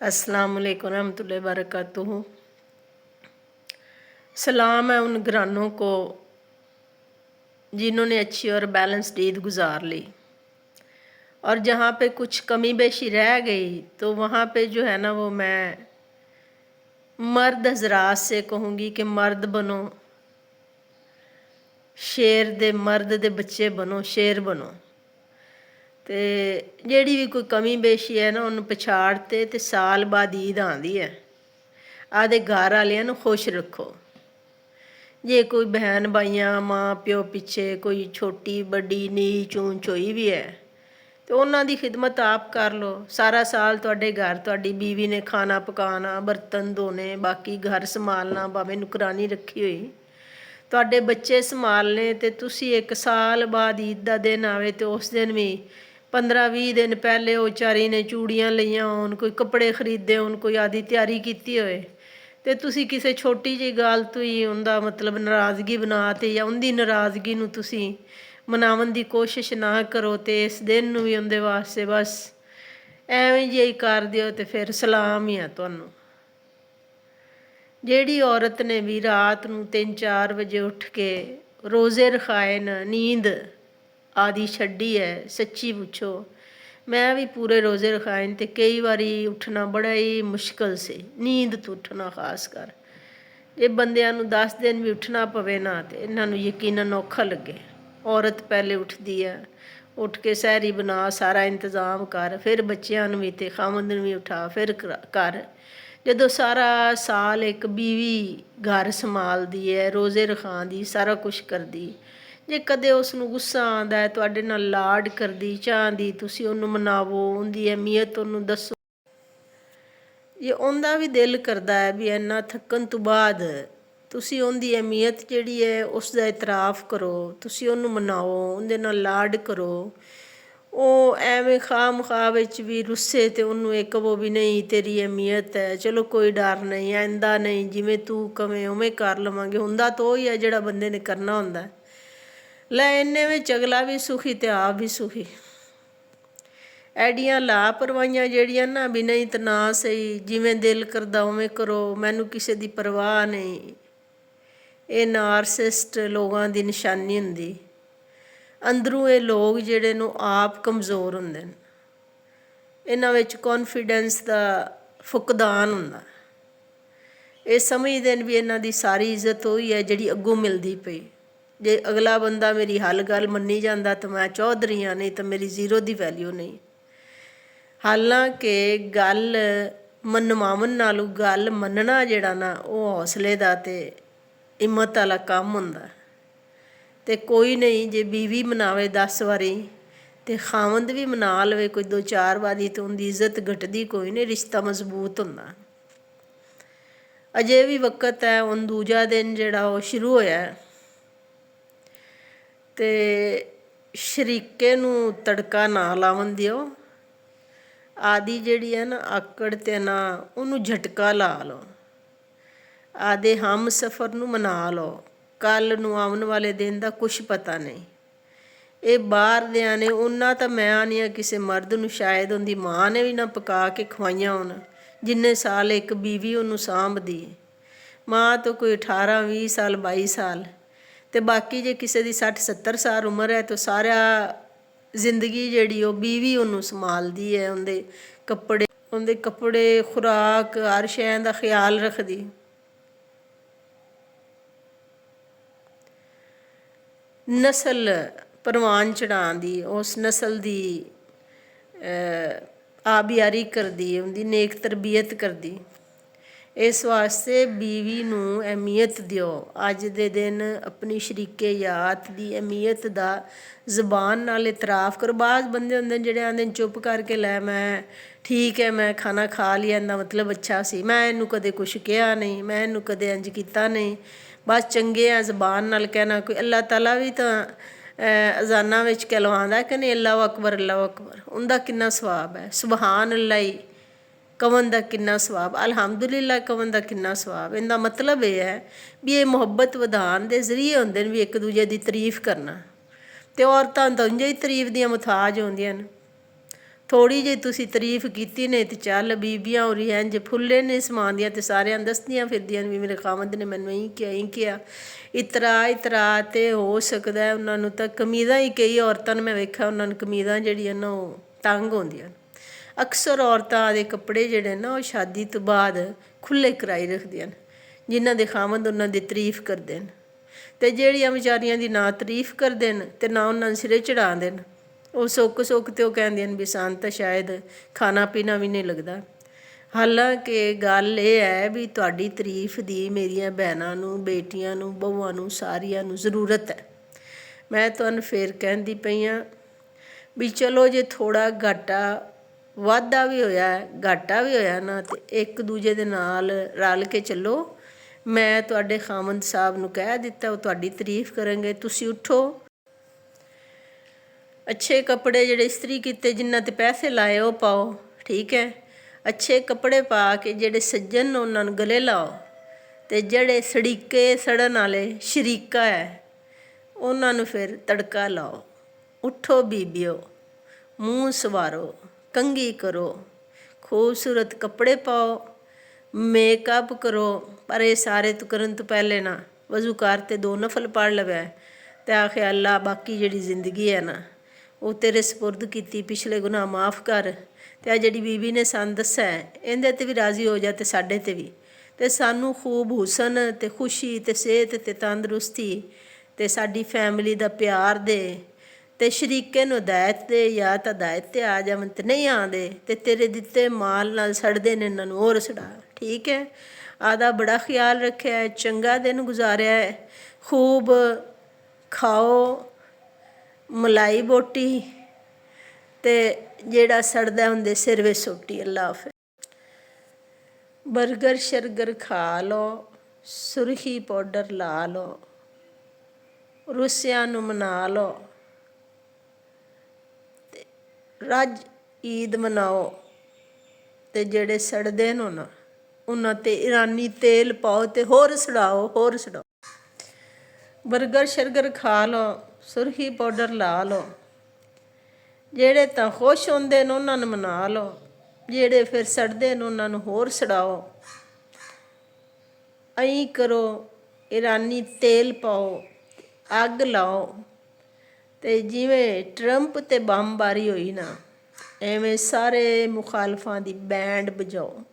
अस्सलाम वालेकुम रहमतुल्लाहि व बरकातुहू। सलाम है उन घरानों को जिन्होंने अच्छी और बैलेंस्ड ईद गुजार ली, और जहाँ पे कुछ कमी बेशी रह गई तो वहाँ पे जो है ना वो मैं मर्द हजरात से कहूँगी कि मर्द बनो, शेर दे मर्द दे बच्चे बनो, शेर बनो। तो ਜਿਹੜੀ भी कोई कमी बेशी है ना उन्होंने पछाड़ ते साल बाद ईद आती है। आदे घर वालियां नूं खुश रखो। जे कोई बहन भाइयां माँ प्यो पिछे कोई छोटी बड़ी नीच ऊंच होई भी है तो उन्हां दी खिदमत आप कर लो। सारा साल तुहाडे घर तुहाडी बीवी ने खाना पकाना, बर्तन धोने, बाकी घर संभालना, भावें नुकरानी रखी हुई, तुहाडे बच्चे संभालने, ते तुसी एक साल बाद ईद दा दिन आवे तो उस दिन भी 15-20 दिन पहले वो चारी ने चूड़ियाँ लईआं होण, कोई कपड़े खरीदे होण, कोई आदि तैयारी कीती होए ते तुसी किसी छोटी जी गल तो ही उनका मतलब नाराज़गी बनाते या उनकी नाराज़गी नूं तुसी मनावन की कोशिश ना करो। तो इस दिन नूं भी उनके वास्ते बस एवें जी कर दिओ तो फिर सलाम ही है तुहानूं। जिहड़ी औरत ने भी रात नूं 3-4 बजे उठ के रोज़े रखाए न, नींद आदि छड्डी है, सच्ची पुछो मैं भी पूरे रोज़े रखाए तो कई बारी उठना बड़ा ही मुश्किल से, नींद तो उठना खास कर जे बंदियां नूं 10 दिन भी उठना पवे ना तो इन्हां नूं यकीनन औखा लगे। औरत पहले उठती है, उठ के सहरी बना, सारा इंतज़ाम कर, फिर बच्चियां नूं भी ते खावंद नूं भी उठा, फिर कर। जदों सारा साल एक बीवी घर संभालदी है, रोज़े रखांदी, सारा कुछ करदी, जे कदे उसनूं गुस्सा आंदा है, तुहाडे नाल लाड करदी, चाहंदी तुसी उहनूं मनावो, उहदी अहमीयत उहनूं दसो, जे उहदा भी दिल करदा है भी इन्ना थकन तो बाद तुसी उहदी अहमीयत जिहड़ी है उसदा इतराफ़ करो, तुसी उहनूं मनाओ, उहदे नाल लाड करो। ਉਹ ਐਵੇਂ ਖਾਹ ਮਖਾਹ ਵਿੱਚ ਵੀ ਰੁੱਸੇ ਤੇ ਉਹਨੂੰ ਇਹ ਕਹੋ ਵੀ ਨਹੀਂ ਤੇਰੀ ਅਹਿਮੀਅਤ ਹੈ, ਚਲੋ ਕੋਈ ਡਰ ਨਹੀਂ, ਆਇੰਦਾ ਨਹੀਂ, ਜਿਵੇਂ ਤੂੰ ਕਵੇਂ ਉਵੇਂ ਕਰ ਲਵਾਂਗੇ। ਹੁੰਦਾ ਤਾਂ ਉਹ ਹੀ ਹੈ ਜਿਹੜਾ ਬੰਦੇ ਨੇ ਕਰਨਾ ਹੁੰਦਾ। ਲੈ ਇੰਨੇ ਵਿੱਚ ਅਗਲਾ ਵੀ ਸੁਖੀ ਤੇ ਆਪ ਵੀ ਸੁਖੀ। ਐਡੀਆਂ ਲਾਪਰਵਾਹੀਆਂ ਜਿਹੜੀਆਂ ਨਾ ਵੀ ਨਹੀਂ ਤਾਂ ਨਾ ਸਹੀ, ਜਿਵੇਂ ਦਿਲ ਕਰਦਾ ਉਵੇਂ ਕਰੋ, ਮੈਨੂੰ ਕਿਸੇ ਦੀ ਪਰਵਾਹ ਨਹੀਂ, ਇਹ ਨਾਰਸਿਸਟ ਲੋਕਾਂ ਦੀ ਨਿਸ਼ਾਨੀ ਹੁੰਦੀ। ਅੰਦਰੋਂ ਇਹ ਲੋਕ ਜਿਹੜੇ ਨੂੰ ਆਪ ਕਮਜ਼ੋਰ ਹੁੰਦੇ ਨੇ, ਇਹਨਾਂ ਵਿੱਚ ਕੌਨਫੀਡੈਂਸ ਦਾ ਫੁਕਦਾਨ ਹੁੰਦਾ। ਇਹ ਸਮਝਦੇ ਨੇ ਵੀ ਇਹਨਾਂ ਦੀ ਸਾਰੀ ਇੱਜ਼ਤ ਉਹੀ ਹੈ ਜਿਹੜੀ ਅੱਗੋਂ ਮਿਲਦੀ ਪਈ। ਜੇ ਅਗਲਾ ਬੰਦਾ ਮੇਰੀ ਹੱਲ ਗੱਲ ਮੰਨੀ ਜਾਂਦਾ ਤਾਂ ਮੈਂ ਚੌਧਰੀ ਹਾਂ, ਨਹੀਂ ਤਾਂ ਮੇਰੀ ਜ਼ੀਰੋ ਦੀ ਵੈਲਿਊ ਨਹੀਂ। ਹਾਲਾਂਕਿ ਗੱਲ ਮਨਵਾਉਣ ਨਾਲੋਂ ਗੱਲ ਮੰਨਣਾ ਜਿਹੜਾ ਨਾ ਉਹ ਹੌਸਲੇ ਦਾ ਅਤੇ ਹਿੰਮਤ ਵਾਲਾ ਕੰਮ ਹੁੰਦਾ। ਤੇ ਕੋਈ ਨਹੀਂ ਜੇ ਬੀਵੀ ਮਨਾਵੇ 10 ਵਾਰੀ ਤੇ ਖਾਵੰਦ ਵੀ ਮਨਾ ਲਵੇ ਕੋਈ 2-4 ਵਾਰੀ ਤੇ ਉਹਦੀ ਇੱਜ਼ਤ ਘਟਦੀ ਕੋਈ ਨਹੀਂ, ਰਿਸ਼ਤਾ ਮਜ਼ਬੂਤ ਹੁੰਦਾ। ਅਜੇ ਵੀ ਵਕਤ ਹੈ, ਹੁਣ ਦੂਜਾ ਦਿਨ ਜਿਹੜਾ ਉਹ ਸ਼ੁਰੂ ਹੋਇਆ ਤੇ ਸ਼ਰੀਕੇ ਨੂੰ ਤੜਕਾ ਨਾ ਲਾਵਣ ਦਿਓ। ਆਦੀ ਜਿਹੜੀ ਹੈ ਨਾ ਆਕੜ ਤੇ ਨਾ ਉਹਨੂੰ ਝਟਕਾ ਲਾ ਲਓ। ਆਦੇ ਹਮ ਸਫ਼ਰ ਨੂੰ ਮਨਾ ਲਓ। ਕੱਲ੍ਹ ਨੂੰ ਆਉਣ ਵਾਲੇ ਦਿਨ ਦਾ ਕੁਛ ਪਤਾ ਨਹੀਂ। ਇਹ ਬਾਹਰ ਦਿਆਂ ਨੇ ਉਹਨਾਂ ਤਾਂ ਮੈਂ ਆਨੀ ਆ ਕਿਸੇ ਮਰਦ ਨੂੰ ਸ਼ਾਇਦ ਉਹਦੀ ਮਾਂ ਨੇ ਵੀ ਨਾ ਪਕਾ ਕੇ ਖਵਾਈਆਂ ਹੋਣ ਜਿੰਨੇ ਸਾਲ ਇੱਕ ਬੀਵੀ ਉਹਨੂੰ ਸਾਂਭਦੀ। ਮਾਂ ਤੋਂ ਕੋਈ 18-20 ਸਾਲ 22 ਸਾਲ ਅਤੇ ਬਾਕੀ ਜੇ ਕਿਸੇ ਦੀ 60-70 ਸਾਲ ਉਮਰ ਹੈ ਤਾਂ ਸਾਰਾ ਜ਼ਿੰਦਗੀ ਜਿਹੜੀ ਉਹ ਬੀਵੀ ਉਹਨੂੰ ਸੰਭਾਲਦੀ ਹੈ। ਉਹਦੇ ਕੱਪੜੇ ਖੁਰਾਕ ਹਰ ਸ਼ੈ ਦਾ ਖਿਆਲ ਰੱਖਦੀ। ਨਸਲ ਪ੍ਰਵਾਨ ਚੜ੍ਹਾਉਂਦੀ, ਉਸ ਨਸਲ ਦੀ ਆਬਿਆਰੀ ਕਰਦੀ, ਉਹਦੀ ਨੇਕ ਤਰਬੀਅਤ ਕਰਦੀ। ਇਸ ਵਾਸਤੇ ਬੀਵੀ ਨੂੰ ਅਹਿਮੀਅਤ ਦਿਓ। ਅੱਜ ਦੇ ਦਿਨ ਆਪਣੀ ਸ਼ਰੀਕੇ ਯਾਤ ਦੀ ਅਹਿਮੀਅਤ ਦਾ ਜ਼ੁਬਾਨ ਨਾਲ ਇਤਰਾਫ਼ ਕਰੋ। ਬਾਅਦ ਬੰਦੇ ਹੁੰਦੇ ਜਿਹੜੇ ਆਉਂਦੇ ਨੇ ਚੁੱਪ ਕਰਕੇ ਲੈ ਮੈਂ ਠੀਕ ਹੈ, ਮੈਂ ਖਾਣਾ ਖਾ ਲਿਆ, ਇਹਦਾ ਮਤਲਬ ਅੱਛਾ ਸੀ, ਮੈਂ ਇਹਨੂੰ ਕਦੇ ਕੁਛ ਕਿਹਾ ਨਹੀਂ, ਮੈਂ ਇਹਨੂੰ ਕਦੇ ਇੰਝ ਕੀਤਾ ਨਹੀਂ, ਬਸ ਚੰਗੇ ਆ ਜ਼ਬਾਨ ਨਾਲ ਕਹਿਣਾ। ਕੋਈ ਅੱਲਾਹ ਤਾਲਾ ਵੀ ਤਾਂ ਅਜ਼ਾਨਾਂ ਵਿੱਚ ਕਹਿਲਵਾਉਂਦਾ ਕਿ ਨਹੀਂ ਅੱਲਾਹੁ ਅਕਬਰ ਅੱਲਾਹੁ ਅਕਬਰ, ਉਹਦਾ ਕਿੰਨਾ ਸਵਾਬ ਹੈ। ਸੁਬਹਾਨ ਅੱਲਾ ਹੀ ਕਵਨ ਦਾ ਕਿੰਨਾ ਸਵਾਬ, ਅਲਹਮਦੁਲਿਲਾ ਕਵਨ ਦਾ ਕਿੰਨਾ ਸਵਾਬ। ਇਹਦਾ ਮਤਲਬ ਇਹ ਹੈ ਵੀ ਇਹ ਮੁਹੱਬਤ ਵਧਾਉਣ ਦੇ ਜ਼ਰੀਏ ਹੁੰਦੇ ਨੇ ਵੀ ਇੱਕ ਦੂਜੇ ਦੀ ਤਾਰੀਫ ਕਰਨਾ। ਅਤੇ ਔਰਤਾਂ ਤਾਂ ਉਂਝ ਹੀ ਤਾਰੀਫ ਦੀਆਂ ਮੁਹਤਾਜ ਹੁੰਦੀਆਂ ਨੇ। ਥੋੜ੍ਹੀ ਜਿਹੀ ਤੁਸੀਂ ਤਾਰੀਫ ਕੀਤੀ ਨੇ ਤੇ ਚੱਲ ਬੀਬੀਆਂ ਹੋਰੀ ਇੰਝ ਫੁੱਲੇ ਨੇ ਸਮਾਨ ਦੀਆਂ ਤੇ ਸਾਰਿਆਂ ਨੂੰ ਦੱਸਦੀਆਂ ਫਿਰਦੀਆਂ ਵੀ ਮੇਰੇ ਖਾਵੰਦ ਨੇ ਮੈਨੂੰ ਇਹੀ ਕਿਹਾ। ਇਤਰਾ ਤੇ ਹੋ ਸਕਦਾ ਉਹਨਾਂ ਨੂੰ ਤਾਂ ਕਮੀਜ਼ਾਂ ਹੀ, ਕਈ ਔਰਤਾਂ ਨੂੰ ਮੈਂ ਵੇਖਿਆ ਉਹਨਾਂ ਨੂੰ ਕਮੀਜ਼ਾਂ ਜਿਹੜੀਆਂ ਨਾ ਉਹ ਤੰਗ ਹੁੰਦੀਆਂ। ਅਕਸਰ ਔਰਤਾਂ ਦੇ ਕੱਪੜੇ ਜਿਹੜੇ ਨਾ ਉਹ ਸ਼ਾਦੀ ਤੋਂ ਬਾਅਦ ਖੁੱਲ੍ਹੇ ਕਰਾਈ ਰੱਖਦੀਆਂ ਨੇ, ਜਿਨ੍ਹਾਂ ਦੇ ਖਾਵੰਦ ਉਹਨਾਂ ਦੀ ਤਾਰੀਫ ਕਰਦੇ ਨੇ, ਅਤੇ ਜਿਹੜੀਆਂ ਵਿਚਾਰੀਆਂ ਦੀ ਨਾ ਤਾਰੀਫ ਕਰਦੇ ਨੇ ਅਤੇ ਨਾ ਉਹਨਾਂ ਨੂੰ ਸਿਰੇ ਚੜ੍ਹਾਉਂਦੇ ਨੇ, ਉਹ ਸੁੱਕ ਤੇ ਉਹ ਕਹਿੰਦੀਆਂ ਨੇ ਵੀ ਸਾਨੂੰ ਤਾਂ ਸ਼ਾਇਦ ਖਾਣਾ ਪੀਣਾ ਵੀ ਨਹੀਂ ਲੱਗਦਾ। ਹਾਲਾਂਕਿ ਗੱਲ ਇਹ ਹੈ ਵੀ ਤੁਹਾਡੀ ਤਾਰੀਫ ਦੀ ਮੇਰੀਆਂ ਭੈਣਾਂ ਨੂੰ, ਬੇਟੀਆਂ ਨੂੰ, ਬਹੂਆਂ ਨੂੰ, ਸਾਰੀਆਂ ਨੂੰ ਜ਼ਰੂਰਤ ਹੈ। ਮੈਂ ਤੁਹਾਨੂੰ ਫਿਰ ਕਹਿੰਦੀ ਪਈ ਹਾਂ ਵੀ ਚਲੋ ਜੇ ਥੋੜ੍ਹਾ ਵਾਧਾ ਵੀ ਹੋਇਆ, ਘਾਟਾ ਵੀ ਹੋਇਆ ਨਾ, ਅਤੇ ਇੱਕ ਦੂਜੇ ਦੇ ਨਾਲ ਰਲ ਕੇ ਚੱਲੋ। ਮੈਂ ਤੁਹਾਡੇ ਖਾਵੰਦ ਸਾਹਿਬ ਨੂੰ ਕਹਿ ਦਿੱਤਾ, ਉਹ ਤੁਹਾਡੀ ਤਾਰੀਫ ਕਰਨਗੇ। ਤੁਸੀਂ ਉੱਠੋ, ਅੱਛੇ ਕੱਪੜੇ ਜਿਹੜੇ ਇਸਤਰੀ ਕੀਤੇ, ਜਿਨ੍ਹਾਂ 'ਤੇ ਪੈਸੇ ਲਾਏ ਉਹ ਪਾਓ, ਠੀਕ ਹੈ। ਅੱਛੇ ਕੱਪੜੇ ਪਾ ਕੇ ਜਿਹੜੇ ਸੱਜਣ ਉਹਨਾਂ ਨੂੰ ਗਲੇ ਲਾਓ, ਅਤੇ ਜਿਹੜੇ ਸੜੀਕੇ ਸੜਨ ਵਾਲੇ ਸ਼ਰੀਕਾ ਹੈ ਉਹਨਾਂ ਨੂੰ ਫਿਰ ਤੜਕਾ ਲਾਓ। ਉੱਠੋ ਬੀਬੀਓ, ਮੂੰਹ ਸੰਵਾਰੋ, ਕੰਘੀ ਕਰੋ, ਖੂਬਸੂਰਤ ਕੱਪੜੇ ਪਾਓ, ਮੇਕਅਪ ਕਰੋ, ਪਰ ਇਹ ਸਾਰੇ ਕਰਨ ਤੋਂ ਪਹਿਲੇ ਨਾ ਵਜ਼ੂ ਕਰ ਤੇ 2 ਨਫਲ ਪੜ੍ਹ ਲਵੇ ਅਤੇ ਆਖੇ ਅੱਲਾ ਬਾਕੀ ਜਿਹੜੀ ਜ਼ਿੰਦਗੀ ਹੈ ਨਾ ਉਹ ਤੇਰੇ ਸਪੁਰਦ ਕੀਤੀ, ਪਿਛਲੇ ਗੁਨਾਹ ਮਾफ़ ਕਰ। ਅਤੇ ਆ ਜਿਹੜੀ ਬੀਬੀ ਨੇ ਸਾਨੂੰ ਦੱਸਿਆ ਇਹਦੇ 'ਤੇ ਵੀ ਰਾਜ਼ੀ ਹੋ ਜਾ ਅਤੇ ਸਾਡੇ 'ਤੇ ਵੀ, ਅਤੇ ਸਾਨੂੰ ਖੂਬ ਹੁਸਨ ਅਤੇ ਖੁਸ਼ੀ ਅਤੇ ਸਿਹਤ ਅਤੇ ਤੰਦਰੁਸਤੀ ਅਤੇ ਸਾਡੀ ਫੈਮਿਲੀ ਦਾ ਪਿਆਰ ਦੇ, ਅਤੇ ਸ਼ਰੀਕੇ ਨੂੰ ਹਦਾਇਤ ਦੇ, ਜਾਂ ਤਾਂ ਹਦਾਇਤ 'ਤੇ ਆ ਜਾਵਣ ਅਤੇ ਨਹੀਂ ਆਉਂਦੇ ਅਤੇ ਤੇਰੇ ਦਿੱਤੇ ਮਾਲ ਨਾਲ ਸੜਦੇ ਨੇ ਇਹਨਾਂ ਨੂੰ ਹੋਰ ਸੜਾ, ਠੀਕ ਹੈ। ਆਦਾ ਬੜਾ ਖਿਆਲ ਰੱਖਿਆ, ਚੰਗਾ ਦਿਨ ਗੁਜ਼ਾਰਿਆ ਹੈ, ਖੂਬ ਖਾਓ ਮਲਾਈ ਬੋਟੀ, ਅਤੇ ਜਿਹੜਾ ਸੜਦਾ ਹੁੰਦੇ ਸਿਰ ਵਿੱਚ ਸੁੱਟੀ। ਅੱਲਾ ਹਾਫਿਜ਼। ਬਰਗਰ ਸ਼ਰਗਰ ਖਾ ਲਓ, ਸੁਰਖੀ ਪਾਊਡਰ ਲਾ ਲਓ, ਰੁੱਸਿਆਂ ਨੂੰ ਮਨਾ ਲਓ, ਅਤੇ ਰੱਜ ਈਦ ਮਨਾਓ, ਅਤੇ ਜਿਹੜੇ ਸੜਦੇ ਨੇ ਨਾ ਉਹਨਾਂ 'ਤੇ ਇਰਾਨੀ ਤੇਲ ਪਾਓ ਅਤੇ ਹੋਰ ਸੜਾਓ। ਬਰਗਰ ਸ਼ਰਗਰ ਖਾ ਲਓ, ਸੁਰਖੀ ਪਾਊਡਰ ਲਾ ਲਓ, ਜਿਹੜੇ ਤਾਂ ਖੁਸ਼ ਹੁੰਦੇ ਨੇ ਉਹਨਾਂ ਨੂੰ ਮਨਾ ਲਓ, ਜਿਹੜੇ ਫਿਰ ਸੜਦੇ ਨੇ ਉਹਨਾਂ ਨੂੰ ਹੋਰ ਸੜਾਓ। ਐਂ ਕਰੋ, ਇਰਾਨੀ ਤੇਲ ਪਾਓ, ਅੱਗ ਲਾਓ, ਅਤੇ ਜਿਵੇਂ ਟਰੰਪ 'ਤੇ ਬੰਬਬਾਰੀ ਹੋਈ ਨਾ ਐਵੇਂ ਸਾਰੇ ਮੁਖਾਲਫਾਂ ਦੀ ਬੈਂਡ ਵਜਾਓ।